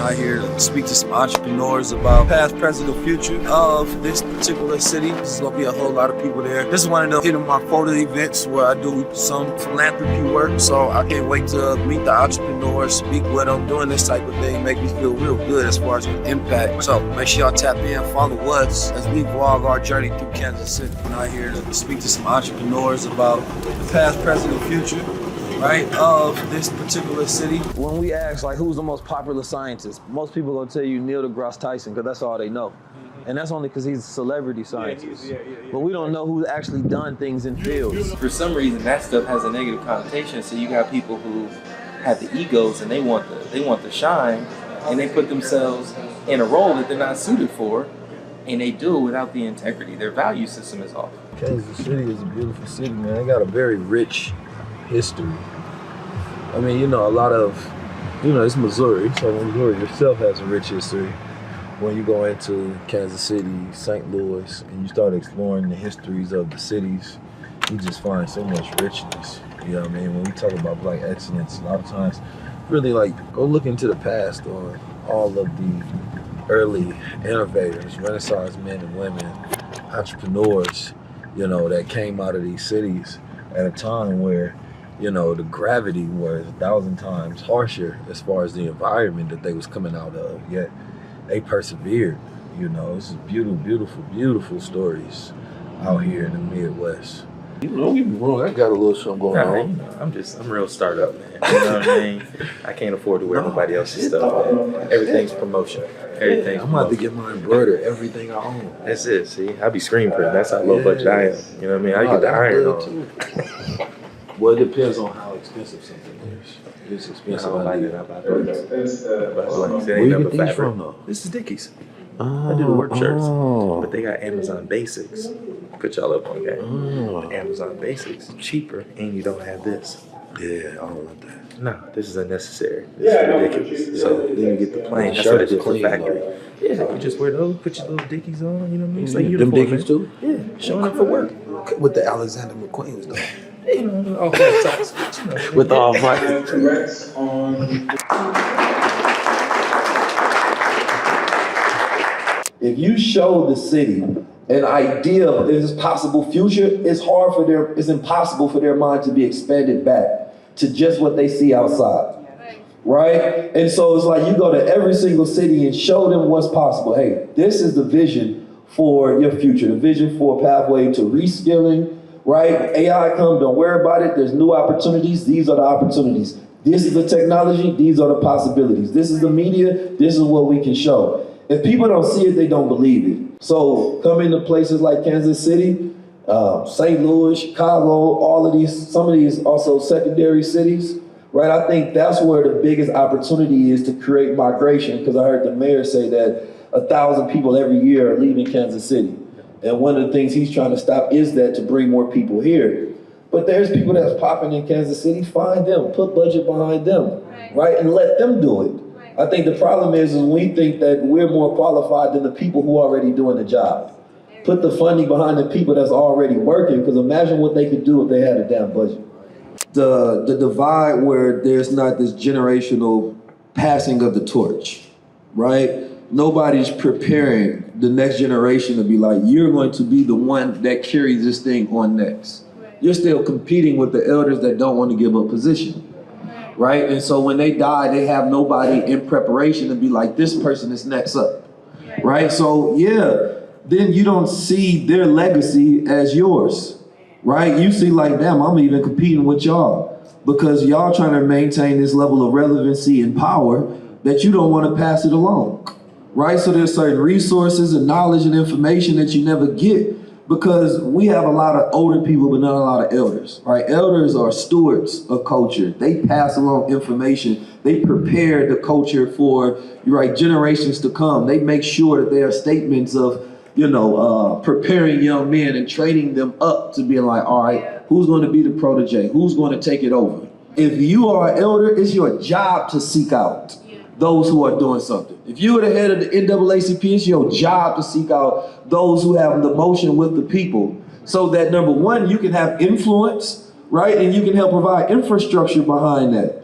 out here to speak to some entrepreneurs about past, present, and future of this particular city. There's going to be a whole lot of people there. This is one of the hidden my photo events where I do some philanthropy work. So I can't wait to meet the entrepreneurs, speak with them, doing this type of thing, make me feel real good as far as the impact. So make sure y'all tap in, follow us as we vlog our journey through Kansas City. I'm out here to speak to some entrepreneurs about the past, present, and future, right, of this particular city. When we ask, like, who's the most popular scientist, most people gonna tell you Neil deGrasse Tyson, because that's all they know. And that's only because he's a celebrity scientist. But we don't know who's actually done things in fields. For some reason, that stuff has a negative connotation. So you got people who have the egos and they want the shine, and they put themselves in a role that they're not suited for, and they do it without the integrity. Their value system is off. Kansas City is a beautiful city, man. They got a very rich history. I mean, you know, a lot of, you know, it's Missouri, so Missouri itself has a rich history. When you go into Kansas City, St. Louis, and you start exploring the histories of the cities, you just find so much richness. You know what I mean? When we talk about Black excellence, a lot of times, really, like, go look into the past on all of the early innovators, Renaissance men and women, entrepreneurs, you know, that came out of these cities at a time where, you know, the gravity was 1,000 times harsher as far as the environment that they was coming out of, yet they persevered. You know, it's beautiful, beautiful, beautiful stories out here in the Midwest. You know, you be wrong. I got a little something going on. You know, I'm real startup, man. You know what I mean? I can't afford to wear nobody else's stuff, man. Everything's promotion. Everything's I'm about to get my embroidered, everything I own. That's it, see? I be screen printing. That's how low budget I am. You know what I mean? I get the iron on. Well, it depends on how expensive something is. It's expensive. I don't like it. Where you get these from, though? This is Dickies. I do the work shirts, but they got Amazon Basics. Put y'all up on game. Amazon Basics, cheaper, and you don't have this. Yeah, I don't want that. No, this is unnecessary. This is ridiculous. So then you get the plain shirt at the factory. Yeah, you just wear those, put your little Dickies on, you know what I mean? It's like uniform, them Dickies too? Yeah, showing up for work. With the Alexander McQueen's though. You know, all white socks. You know, with the all white. If you show the city an idea of this possible future, it's impossible for their mind to be expanded back to just what they see outside. Right? And so it's like you go to every single city and show them what's possible. Hey, this is the vision for your future, the vision for a pathway to reskilling, right? AI come, don't worry about it. There's new opportunities. These are the opportunities. This is the technology. These are the possibilities. This is the media. This is what we can show. If people don't see it, they don't believe it. So coming to places like Kansas City, St. Louis, Chicago, some of these also secondary cities, right? I think that's where the biggest opportunity is to create migration, because I heard the mayor say that 1,000 people every year are leaving Kansas City. And one of the things he's trying to stop is that, to bring more people here. But there's people that's popping in Kansas City, find them, put budget behind them, right? And let them do it. I think the problem is we think that we're more qualified than the people who are already doing the job. Put the funding behind the people that's already working, because imagine what they could do if they had a damn budget. The divide where there's not this generational passing of the torch, right? Nobody's preparing the next generation to be like, you're going to be the one that carries this thing on next. You're still competing with the elders that don't want to give up position. Right? And so when they die, they have nobody in preparation to be like, this person is next up. Right? So yeah, then you don't see their legacy as yours. Right? You see like, damn, I'm even competing with y'all, because y'all trying to maintain this level of relevancy and power that you don't want to pass it along. Right? So there's certain resources and knowledge and information that you never get, because we have a lot of older people, but not a lot of elders, right? Elders are stewards of culture. They pass along information. They prepare the culture for, right, generations to come. They make sure that there are statements of, you know, preparing young men and training them up to be like, all right, who's going to be the protege? Who's going to take it over? If you are an elder, it's your job to seek out those who are doing something. If you are the head of the NAACP, it's your job to seek out those who have the motion with the people, so that, number one, you can have influence, right? And you can help provide infrastructure behind that.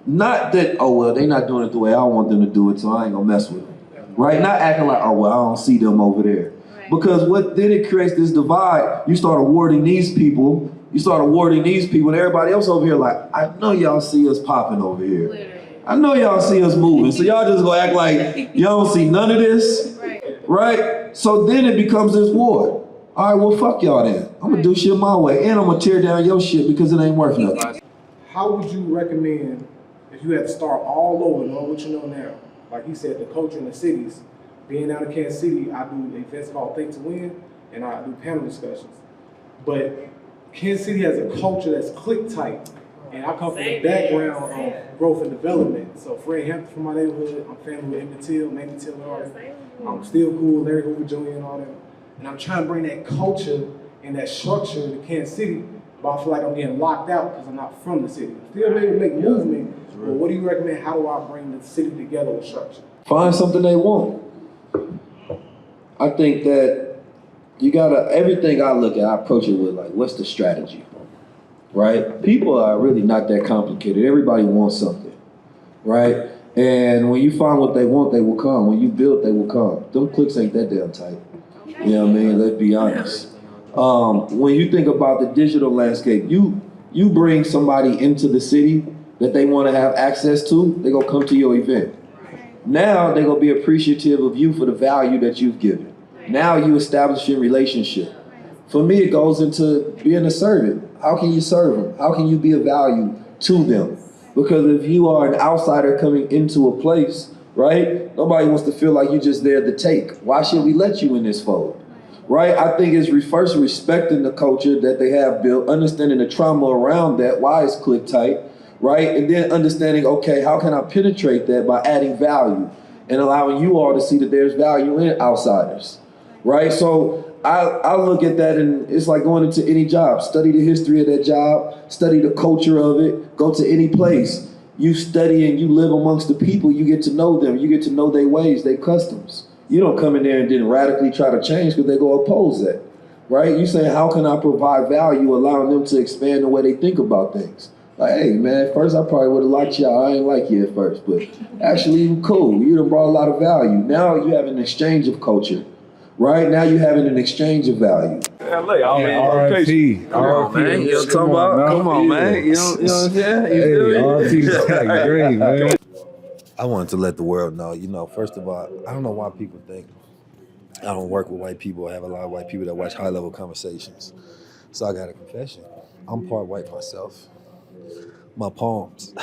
Not that, oh, well, they not doing it the way I want them to do it, so I ain't gonna mess with them. Right? Not acting like, oh, well, I don't see them over there. Because then it creates this divide. You start awarding these people, and everybody else over here like, I know y'all see us popping over here. I know y'all see us moving. So y'all just gonna act like y'all don't see none of this, right? So then it becomes this war. All right, well, fuck y'all then. I'm gonna do shit my way, and I'm gonna tear down your shit because it ain't worth nothing. How would you recommend, if you had to start all over, knowing what you know now, like he said, the culture in the cities, being out of Kansas City, I do events called Think to Win, and I do panel discussions. But Kansas City has a culture that's click tight, and I come from a background of growth and development. So Fred Hampton from my neighborhood, I'm family with Emmett Till, Nathan Till, and all that. I'm still cool, Larry Hoover Jr. and all that. And I'm trying to bring that culture and that structure to Kansas City, but I feel like I'm getting locked out because I'm not from the city. I'm still able to make movement, but what do you recommend? How do I bring the city together with structure? Find something they want. I think that you gotta, everything I look at, I approach it with like, what's the strategy, right? People are really not that complicated. Everybody wants something, right? And when you find what they want, they will come. When you build, they will come. Them clicks ain't that damn tight. You know what I mean? Let's be honest. When you think about the digital landscape, you bring somebody into the city that they want to have access to, they gonna come to your event. Now they're gonna be appreciative of you for the value that you've given. Now you establish a relationship. For me, it goes into being a servant. How can you serve them? How can you be of value to them? Because if you are an outsider coming into a place, right? Nobody wants to feel like you're just there to take. Why should we let you in this fold? Right? I think it's first respecting the culture that they have built, understanding the trauma around that, why it's click tight, right? And then understanding, okay, how can I penetrate that by adding value and allowing you all to see that there's value in outsiders, right? So I look at that and it's like going into any job. Study the history of that job, study the culture of it, go to any place. You study and you live amongst the people, you get to know them, you get to know their ways, their customs. You don't come in there and then radically try to change because they go oppose that, right? You say, how can I provide value, allowing them to expand the way they think about things? Like, hey, man, at first I probably would have liked y'all. I ain't like you at first, but actually you cool. You done brought a lot of value. Now you have an exchange of culture, right? Now you having an exchange of value. LA, RIP. Come on, man. You know what I'm talking about? Come on, man. You know what I'm saying? You feel me? RIP great, man. I wanted to let the world know, first of all, I don't know why people think I don't work with white people. I have a lot of white people that watch high-level conversations. So I got a confession. I'm part white myself. My palms.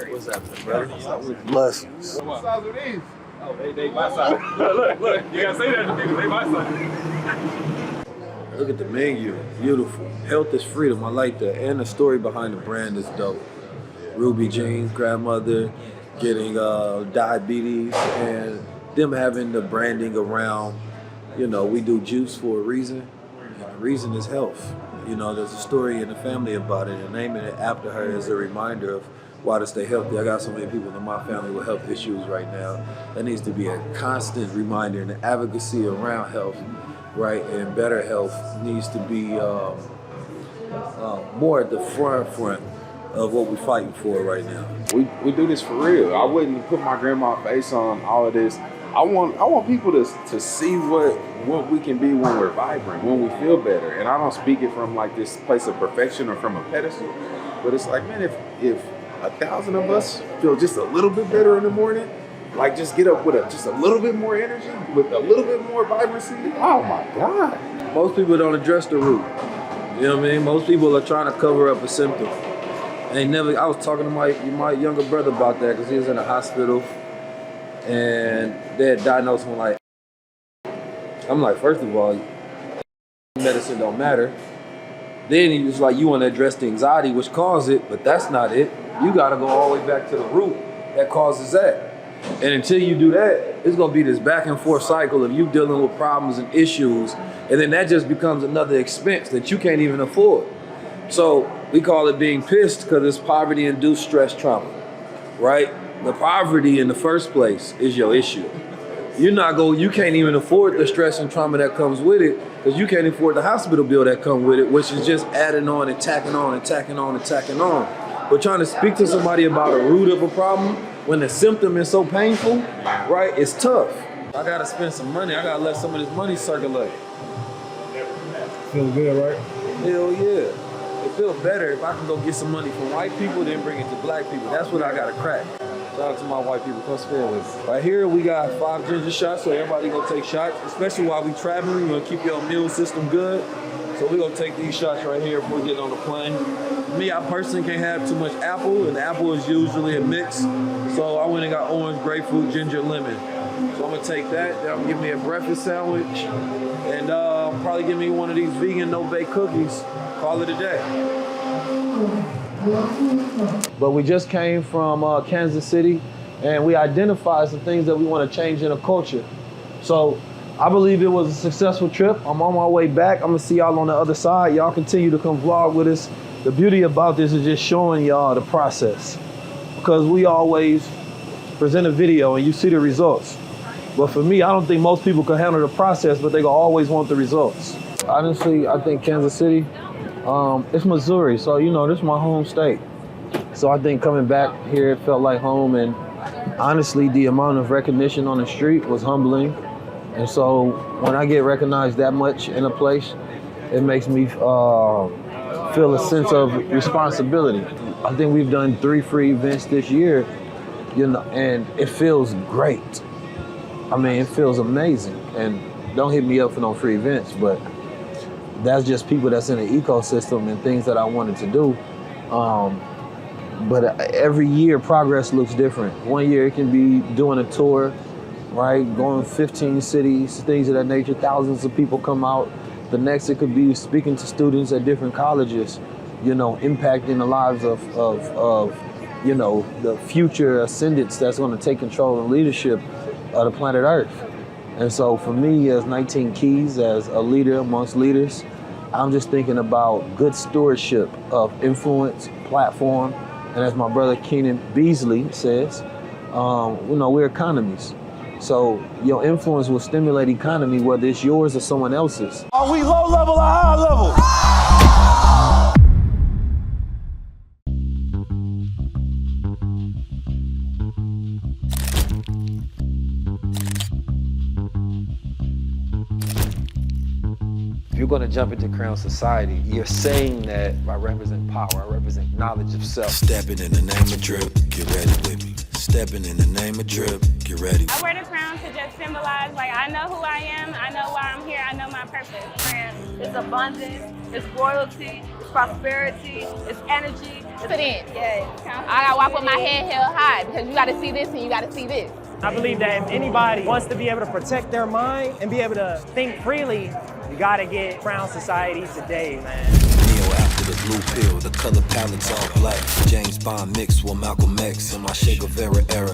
What's happening, brother? Blessings. What size are these? Oh, they my size. look, you gotta say that to people, they my size. Look at the menu, beautiful. Health is freedom, I like that. And the story behind the brand is dope. Ruby Jean's grandmother getting diabetes and them having the branding around, we do juice for a reason. And the reason is health. There's a story in the family about it and naming it after her is a reminder of why to stay healthy. I got so many people in my family with health issues right now. That needs to be a constant reminder, and the advocacy around health, right, and better health needs to be more at the front of what we're fighting for right now. We do this for real. I wouldn't put my grandma face on all of this. I want people to see what we can be when we're vibrant, when we feel better. And I don't speak it from like this place of perfection or from a pedestal, but it's like, man, if 1,000 of us feel just a little bit better in the morning, like just get up with just a little bit more energy, with a little bit more vibrancy, oh my God. Most people don't address the root. You know what I mean? Most people are trying to cover up a symptom. I was talking to my younger brother about that because he was in the hospital and they had diagnosed him like, I'm like, first of all, medicine don't matter. Then he was like, you want to address the anxiety which caused it, but that's not it. You got to go all the way back to the root that causes that. And until you do that, it's going to be this back and forth cycle of you dealing with problems and issues. And then that just becomes another expense that you can't even afford. So we call it being pissed because it's poverty-induced stress trauma, right? the poverty in the first place is your issue. You can't even afford the stress and trauma that comes with it because you can't afford the hospital bill that comes with it, which is just adding on and tacking on and tacking on and tacking on. But trying to speak to somebody about a root of a problem when the symptom is so painful, right, it's tough. I gotta spend some money. I gotta let some of this money circulate. Feel good, right? Hell yeah. It feels better if I can go get some money from white people than bring it to black people. That's what I gotta crack. Shout out to my white people, close family. Right here, we got 5 ginger shots, so everybody gonna take shots, especially while we traveling. We're gonna keep your immune system good. So we're gonna take these shots right here before we get on the plane. Me, I personally can't have too much apple, and apple is usually a mix. So I went and got orange, grapefruit, ginger, lemon. So I'm gonna take that, then I'm gonna give me a breakfast sandwich, and probably give me one of these vegan no-bake cookies. Call it a day. But we just came from Kansas City, and we identified some things that we want to change in the culture. So I believe it was a successful trip. I'm on my way back. I'm gonna see y'all on the other side. Y'all continue to come vlog with us. The beauty about this is just showing y'all the process, because we always present a video and you see the results. But for me, I don't think most people can handle the process, but they gonna always want the results. Honestly, I think Kansas City, it's Missouri, so this is my home state. So I think coming back here, it felt like home, and honestly, the amount of recognition on the street was humbling. And so when I get recognized that much in a place, it makes me feel a sense of responsibility. I think we've done 3 free events this year, and it feels great. I mean, it feels amazing. And don't hit me up for no free events, but that's just people that's in the ecosystem and things that I wanted to do. But every year, progress looks different. One year it can be doing a tour, right? Going 15 cities, things of that nature. Thousands of people come out. The next, it could be speaking to students at different colleges, impacting the lives of the future ascendants that's going to take control and leadership of the planet Earth. And so for me, as 19 Keys, as a leader amongst leaders, I'm just thinking about good stewardship of influence, platform, and as my brother Keenan Beasley says, we're economies. So your influence will stimulate economy, whether it's yours or someone else's. Are we low level or high level? If you're going to jump into Crown Society, you're saying that I represent power, I represent knowledge of self. Stepping in the name of drip, get ready with me. Stepping in the name of drip, get ready. I wear the crown to just symbolize, I know who I am, I know why I'm here, I know my purpose. It's abundance, it's royalty, it's prosperity, it's energy. Put in. Yeah. I gotta walk with my head held high because you gotta see this and you gotta see this. I believe that if anybody wants to be able to protect their mind and be able to think freely, you gotta get Crown Society today, man. Neo after the blue pill, the color palette's all black. James Bond mixed with Malcolm X in my Che Guevara era.